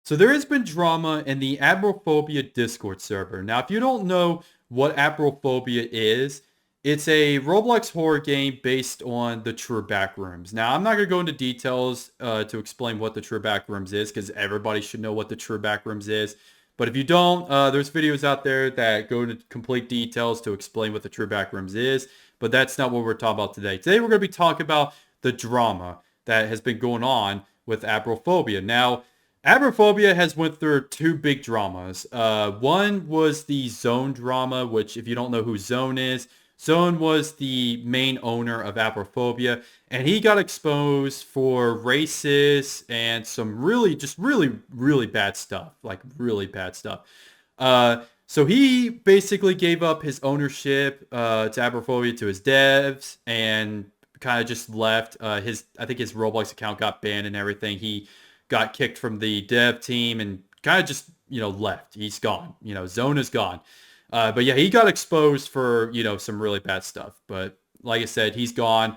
So there has been drama in the Apeirophobia Discord server. Now, if you don't know what Apeirophobia is, it's a Roblox horror game based on the True Backrooms. Now, I'm not going to go into details to explain what the True Backrooms is, because everybody should know what the True Backrooms is. But if you don't, there's videos out there that go into complete details to explain what the True Backrooms is. But that's not what we're talking about today. Today, we're going to be talking about the drama that has been going on with Apeirophobia. Now, Apeirophobia has went through two big dramas. One was the Zone drama, which if you don't know who Zone is, Zone was the main owner of Apeirophobia, and he got exposed for racist and some really bad stuff, like really bad stuff. So he basically gave up his ownership to Apeirophobia to his devs and kind of just left. I think his Roblox account got banned and everything. He got kicked from the dev team and kind of just, left. He's gone. Zone is gone. But yeah, he got exposed for, some really bad stuff. But like I said, he's gone.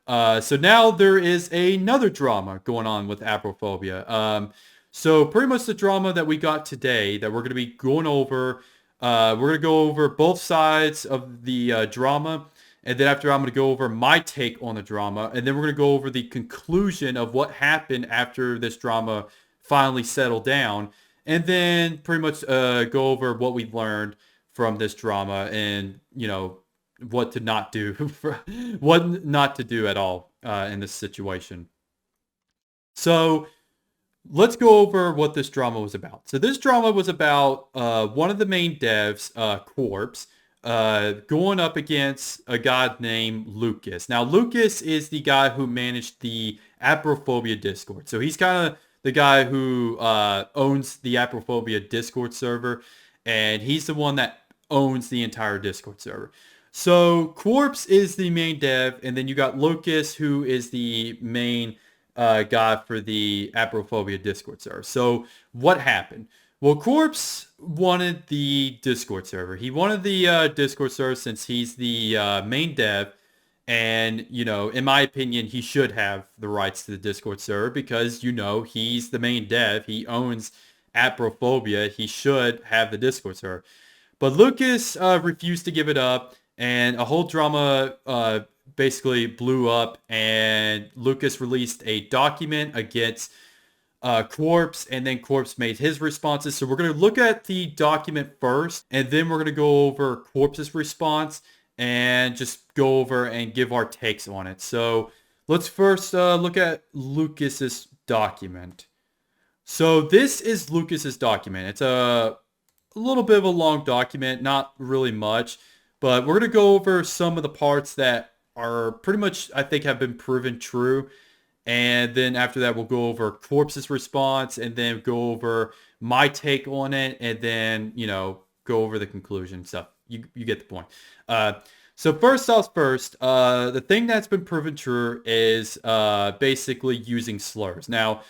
So now there is another drama going on with Apeirophobia. So pretty much the drama that we got today that we're going to be going over, we're going to go over both sides of the drama. And then after I'm going to go over my take on the drama. And then we're going to go over the conclusion of what happened after this drama finally settled down. And then pretty much go over what we learned from this drama and, what to not do, what not to do at all in this situation. So let's go over what this drama was about. So this drama was about one of the main devs, Corpse, going up against a guy named Lucas. Now, Lucas is the guy who managed the Apeirophobia Discord. So he's kind of the guy who owns the Apeirophobia Discord server, and he's the one that owns the entire Discord server. So Corpse is the main dev, and then you got Lucas, who is the main guy for the Apeirophobia Discord server. So what happened? Well, Corpse wanted the Discord server. He wanted the Discord server since he's the main dev. And, in my opinion, he should have the rights to the Discord server because, he's the main dev. He owns Apeirophobia. He should have the Discord server. But Lucas refused to give it up, and a whole drama basically blew up, and Lucas released a document against Corpse, and then Corpse made his responses. So we're going to look at the document first, and then we're going to go over Corpse's response and just go over and give our takes on it. So let's first look at Lucas's document. So this is Lucas's document. It's a little bit of a long document, not really much, but we're going to go over some of the parts that are pretty much, I think, have been proven true. And then after that, we'll go over Corpse's response and then go over my take on it and then, go over the conclusion stuff. You get the point. So first off first, the thing that's been proven true is basically using slurs. Now,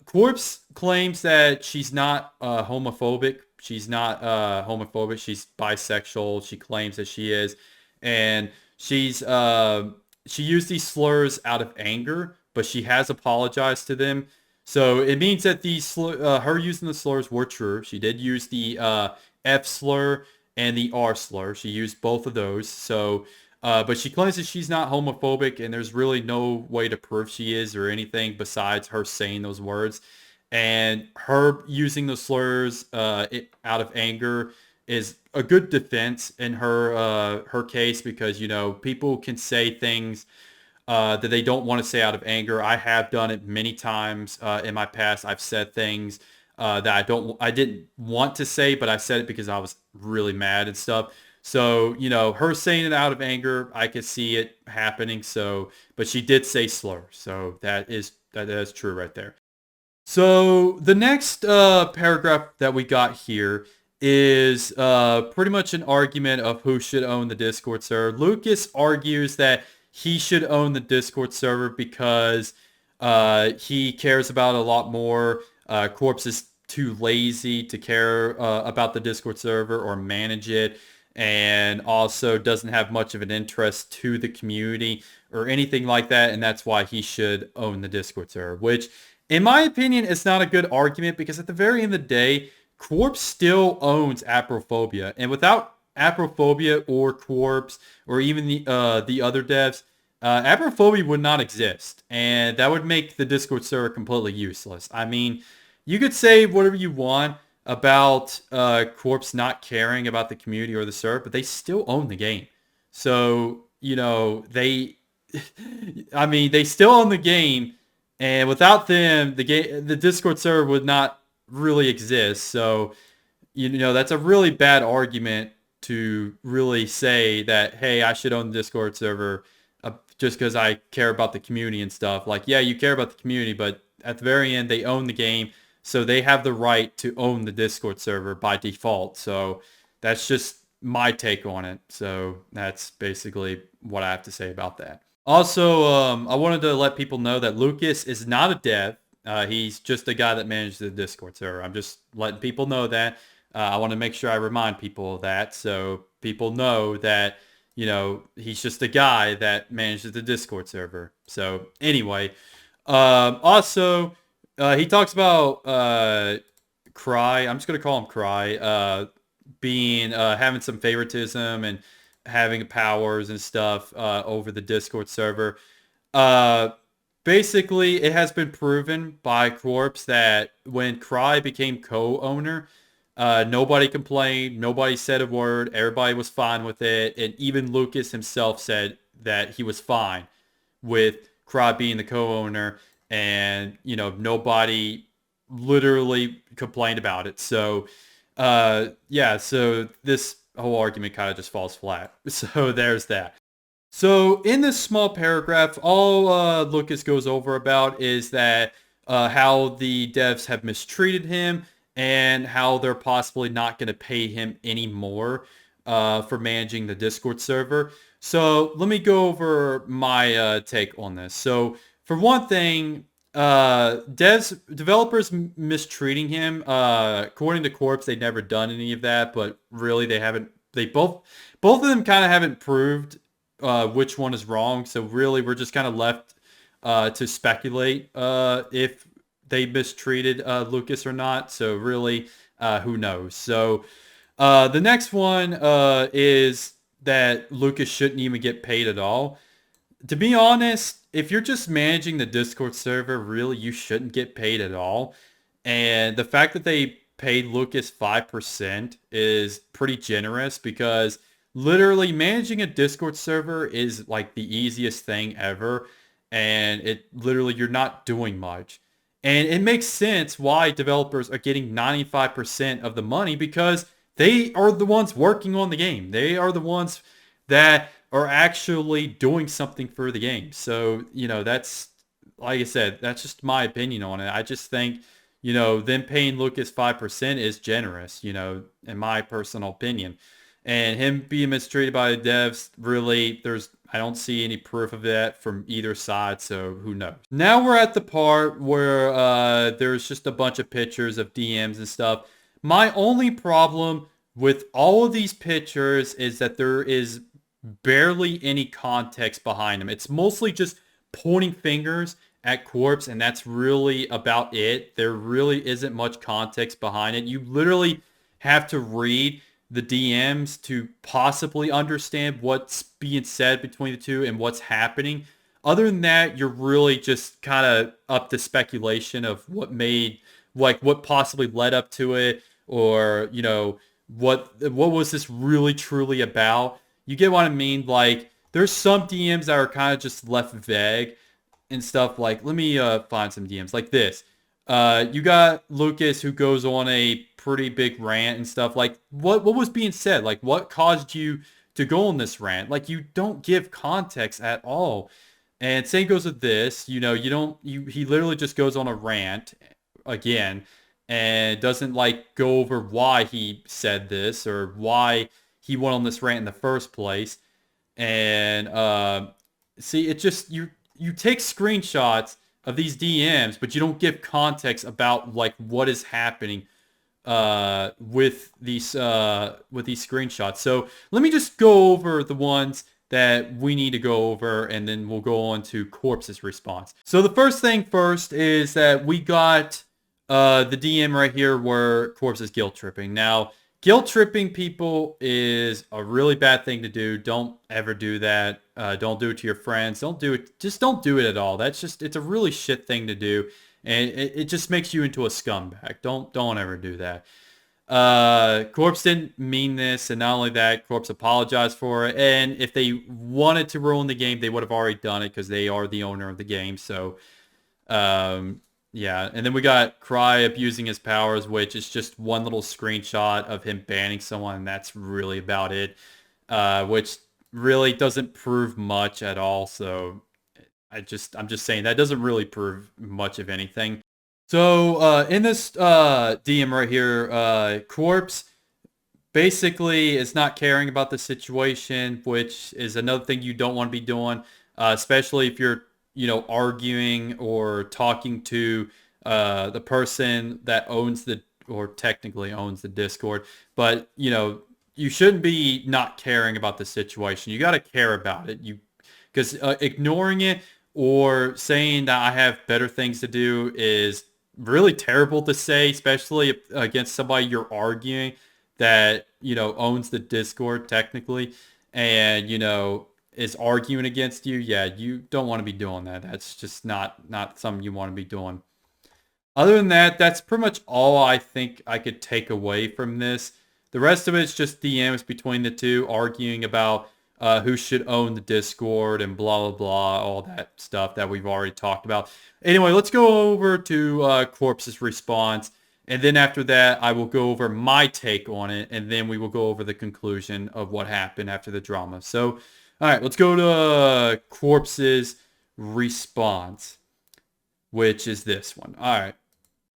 Corpse claims that she's not homophobic. She's not homophobic. She's bisexual. She claims that she is. And she used these slurs out of anger, but she has apologized to them. So it means that her using the slurs were true. She did use the F slur and the R slur. She used both of those. So, but she claims that she's not homophobic, and there's really no way to prove she is or anything besides her saying those words. And her using those slurs out of anger is a good defense in her case because, people can say things that they don't want to say out of anger. I have done it many times in my past. I've said things that I didn't want to say, but I said it because I was really mad and stuff. So, her saying it out of anger, I could see it happening. So, but she did say slur. So that is true right there. So the next paragraph that we got here is pretty much an argument of who should own the Discord server. Lucas argues that he should own the Discord server because he cares about it a lot more. Corpse is too lazy to care about the Discord server or manage it, and also doesn't have much of an interest to the community or anything like that, and that's why he should own the Discord server, which In my opinion, it's not a good argument because at the very end of the day, Corpse still owns Apeirophobia, and without Apeirophobia or Corpse or even the other devs, Apeirophobia would not exist, and that would make the Discord server completely useless. I mean, you could say whatever you want about Corpse not caring about the community or the server, but they still own the game. So, I mean, they still own the game, and without them, the Discord server would not really exist. So, that's a really bad argument to really say that, hey, I should own the Discord server just because I care about the community and stuff. Like, yeah, you care about the community, but at the very end, they own the game, so they have the right to own the Discord server by default. So that's just my take on it. So that's basically what I have to say about that. Also, I wanted to let people know that Lucas is not a dev. He's just a guy that manages the Discord server. I'm just letting people know that. I want to make sure I remind people of that so people know that, he's just a guy that manages the Discord server. So anyway, also, he talks about Cry. I'm just going to call him Cry. Being having some favoritism and having powers and stuff over the Discord server. Uh, Basically, it has been proven by Corpse that when Cry became co-owner, nobody complained, nobody said a word, everybody was fine with it, and even Lucas himself said that he was fine with Cry being the co-owner, and nobody literally complained about it. So yeah, so this whole argument kind of just falls flat. So there's that. So in this small paragraph, all Lucas goes over about is that how the devs have mistreated him and how they're possibly not going to pay him anymore for managing the Discord server. So let me go over my take on this. So for one thing, developers mistreating him. According to Corpse, they've never done any of that, but really they haven't. They both of them kind of haven't proved which one is wrong. So really, we're just kind of left to speculate if they mistreated Lucas or not. So really, who knows? So the next one is that Lucas shouldn't even get paid at all. To be honest, if you're just managing the Discord server, really, you shouldn't get paid at all. And the fact that they paid Lucas 5% is pretty generous because literally managing a Discord server is like the easiest thing ever. And it literally, you're not doing much. And it makes sense why developers are getting 95% of the money because they are the ones working on the game. They are the ones that are actually doing something for the game. So, that's, like I said, that's just my opinion on it. I just think, them paying Lucas 5% is generous, in my personal opinion. And him being mistreated by the devs, really, I don't see any proof of that from either side, so who knows. Now we're at the part where there's just a bunch of pictures of DMs and stuff. My only problem with all of these pictures is that there is barely any context behind them. It's mostly just pointing fingers at Corpse, and that's really about it. There really isn't much context behind it. You literally have to read the DMs to possibly understand what's being said between the two and what's happening. Other than that, you're really just kind of up to speculation of what possibly led up to it, or what was this really truly about. You get what I mean? Like, there's some DMs that are kind of just left vague and stuff. Like, let me find some DMs like this. You got Lucas who goes on a pretty big rant and stuff. Like, what was being said? Like, what caused you to go on this rant? Like, you don't give context at all. And same goes with this. He literally just goes on a rant again and doesn't like go over why he said this or why he went on this rant in the first place. And see, it just you take screenshots of these DMs, but you don't give context about like what is happening with these screenshots. So let me just go over the ones that we need to go over, and then we'll go on to Corpse's response. So the first thing first is that we got the DM right here where Corpse is guilt tripping. Now, guilt tripping people is a really bad thing to do. Don't ever do that. Don't do it to your friends. Don't do it. Just don't do it at all. It's a really shit thing to do. And it just makes you into a scumbag. Don't ever do that. Corpse didn't mean this, and not only that, Corpse apologized for it. And if they wanted to ruin the game, they would have already done it because they are the owner of the game. So, yeah. And then we got Cry abusing his powers, which is just one little screenshot of him banning someone, and that's really about it. Which really doesn't prove much at all. So I'm just saying that doesn't really prove much of anything. So in this DM right here, Corpse basically is not caring about the situation, which is another thing you don't want to be doing, especially if you're, arguing or talking to the person that owns or technically owns the Discord. But, you shouldn't be not caring about the situation. You got to care about it. Because ignoring it or saying that I have better things to do is really terrible to say, especially against somebody you're arguing that, owns the Discord technically and, is arguing against you. Yeah, you don't want to be doing that. That's just not something you want to be doing. Other than that, that's pretty much all I think I could take away from this. The rest of it's just DMs between the two arguing about who should own the Discord and blah, blah, blah, all that stuff that we've already talked about. Anyway, let's go over to Corpse's response. And then after that, I will go over my take on it. And then we will go over the conclusion of what happened after the drama. So, all right, let's go to Corpse's response, which is this one. All right.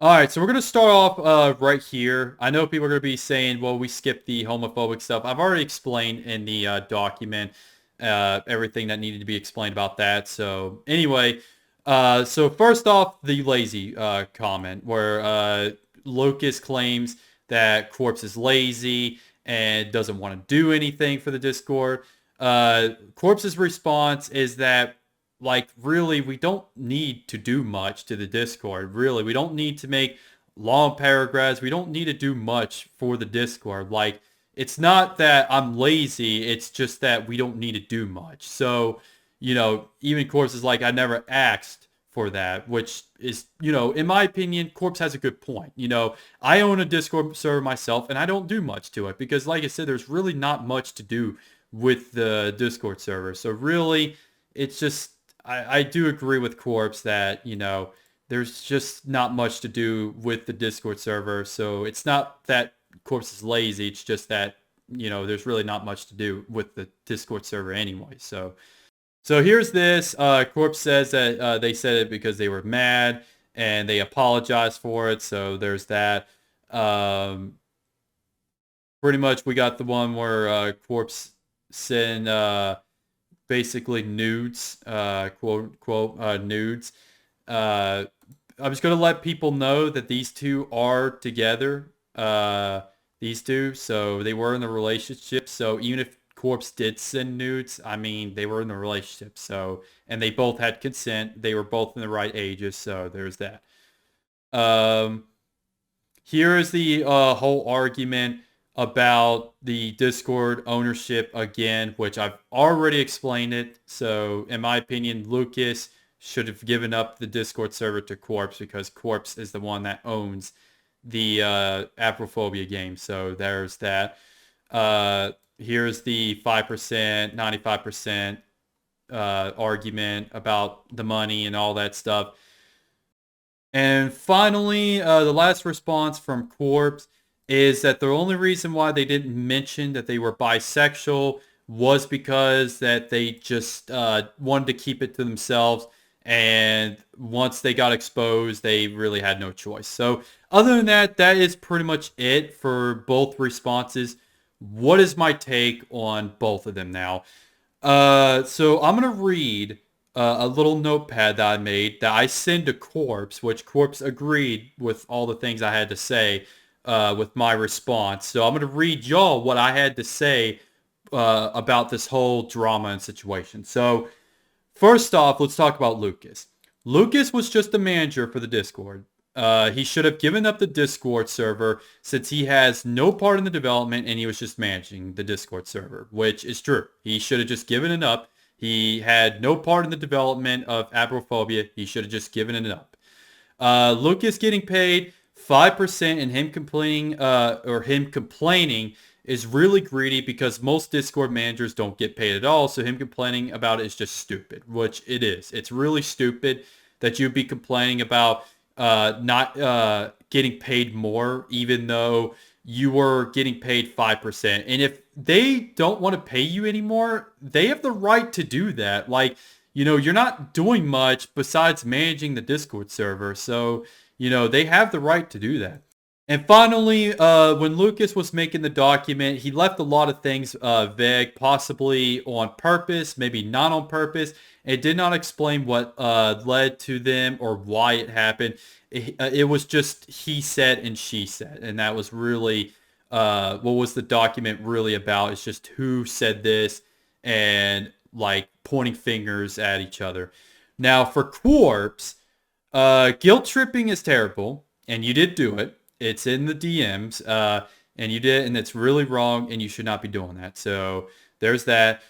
All right, so we're going to start off right here. I know people are going to be saying, well, we skipped the homophobic stuff. I've already explained in the document everything that needed to be explained about that. So anyway, so first off, the lazy comment where Lucas claims that Corpse is lazy and doesn't want to do anything for the Discord. Corpse's response is that really, we don't need to do much to the Discord. Really, we don't need to make long paragraphs. We don't need to do much for the Discord. It's not that I'm lazy. It's just that we don't need to do much. So, even Corpse is like, I never asked for that, which is, in my opinion, Corpse has a good point. I own a Discord server myself, and I don't do much to it because, like I said, there's really not much to do with the Discord server. So really, it's just, I do agree with Corpse that, there's just not much to do with the Discord server. So it's not that Corpse is lazy. It's just that, there's really not much to do with the Discord server anyway. So here's this. Corpse says that they said it because they were mad and they apologized for it. So there's that. Pretty much we got the one where Corpse sent basically nudes, quote, nudes. I'm just going to let people know that these two are together, these two. So they were in a relationship. So even if Corpse did send nudes, I mean, they were in a relationship. So, and they both had consent. They were both in the right ages. So there's that. Here is the whole argument about the Discord ownership again, which I've already explained it. So in my opinion, Lucas should have given up the Discord server to Corpse because Corpse is the one that owns the Apeirophobia game. So there's that. Here's the 5%, 95% argument about the money and all that stuff. And finally, the last response from Corpse is that the only reason why they didn't mention that they were bisexual was because that they just wanted to keep it to themselves. And once they got exposed, they really had no choice. So other than that, that is pretty much it for both responses. What is my take on both of them now? So I'm going to read a little notepad that I made that I sent to Corpse, which Corpse agreed with all the things I had to say with my response. So I'm going to read y'all what I had to say about this whole drama and situation. So first off, let's talk about Lucas. Lucas was just the manager for the Discord. He should have given up the Discord server since he has no part in the development and he was just managing the Discord server, which is true. He should have just given it up. He had no part in the development of Apeirophobia. He should have just given it up. Lucas getting paid 5% and him complaining is really greedy because most Discord managers don't get paid at all. So him complaining about it is just stupid, which it is. It's really stupid that you'd be complaining about not getting paid more, even though you were getting paid 5%. And if they don't want to pay you anymore, they have the right to do that. Like, you're not doing much besides managing the Discord server. So, they have the right to do that. And finally, when Lucas was making the document, he left a lot of things vague, possibly on purpose, maybe not on purpose. It did not explain what led to them or why it happened. It was just he said and she said. And that was really what was the document really about. It's just who said this and like pointing fingers at each other. Now for Corpse, guilt tripping is terrible. And you did do it. It's in the DMs, and you did, and it's really wrong, and you should not be doing that. So there's that.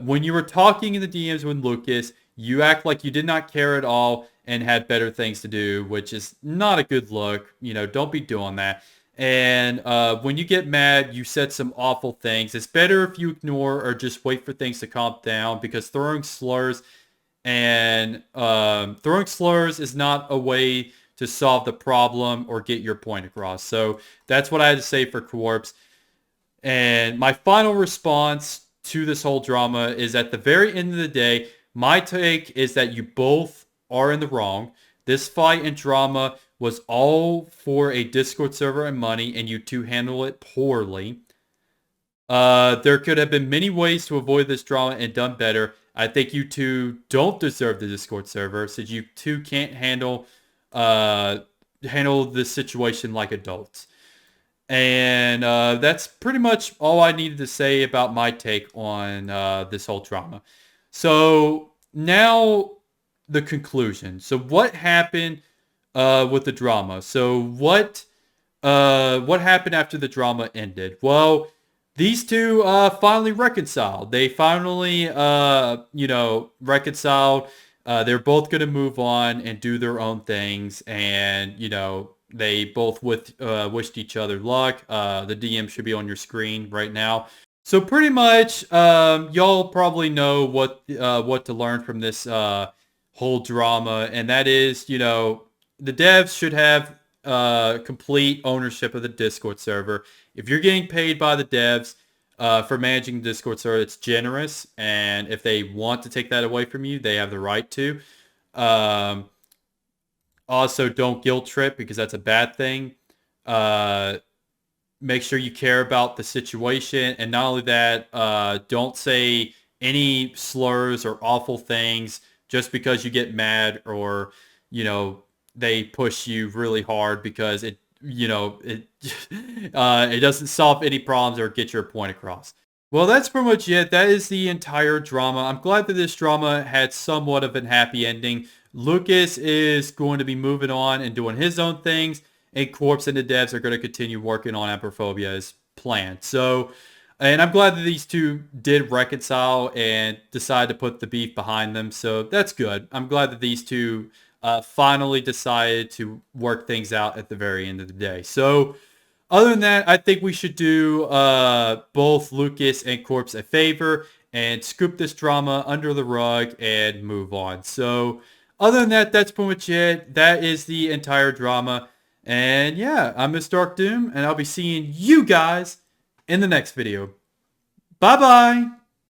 When you were talking in the DMs with Lucas, you act like you did not care at all and had better things to do, which is not a good look. Don't be doing that. And when you get mad, you said some awful things. It's better if you ignore or just wait for things to calm down because throwing slurs is not a way to solve the problem or get your point across. So that's what I had to say for Corpse. And my final response to this whole drama is at the very end of the day, my take is that you both are in the wrong. This fight and drama was all for a Discord server and money, and you two handle it poorly. There could have been many ways to avoid this drama and done better. I think you two don't deserve the Discord server since you two can't handle the situation like adults. And that's pretty much all I needed to say about my take on this whole drama. So now the conclusion. So what happened with the drama? So what happened after the drama ended? Well, these two finally reconciled. They finally reconciled. They're both going to move on and do their own things. And, they both wished each other luck. The DM should be on your screen right now. So pretty much, y'all probably know what to learn from this whole drama. And that is, the devs should have complete ownership of the Discord server. If you're getting paid by the devs, for managing the Discord server, it's generous, and if they want to take that away from you, they have the right to. Also, don't guilt trip because that's a bad thing. Make sure you care about the situation, and not only that, don't say any slurs or awful things just because you get mad or they push you really hard because it doesn't solve any problems or get your point across. Well, that's pretty much it. That is the entire drama. I'm glad that this drama had somewhat of a happy ending. Lucas is going to be moving on and doing his own things, and Corpse and the devs are going to continue working on Apeirophobia as planned. So, and I'm glad that these two did reconcile and decide to put the beef behind them. So that's good. I'm glad that these two finally decided to work things out at the very end of the day. So other than that, I think we should do both Lucas and Corpse a favor and scoop this drama under the rug and move on. So other than that, that's pretty much it. That is the entire drama. And yeah, I'm Mr. Dark Doom, and I'll be seeing you guys in the next video. Bye-bye!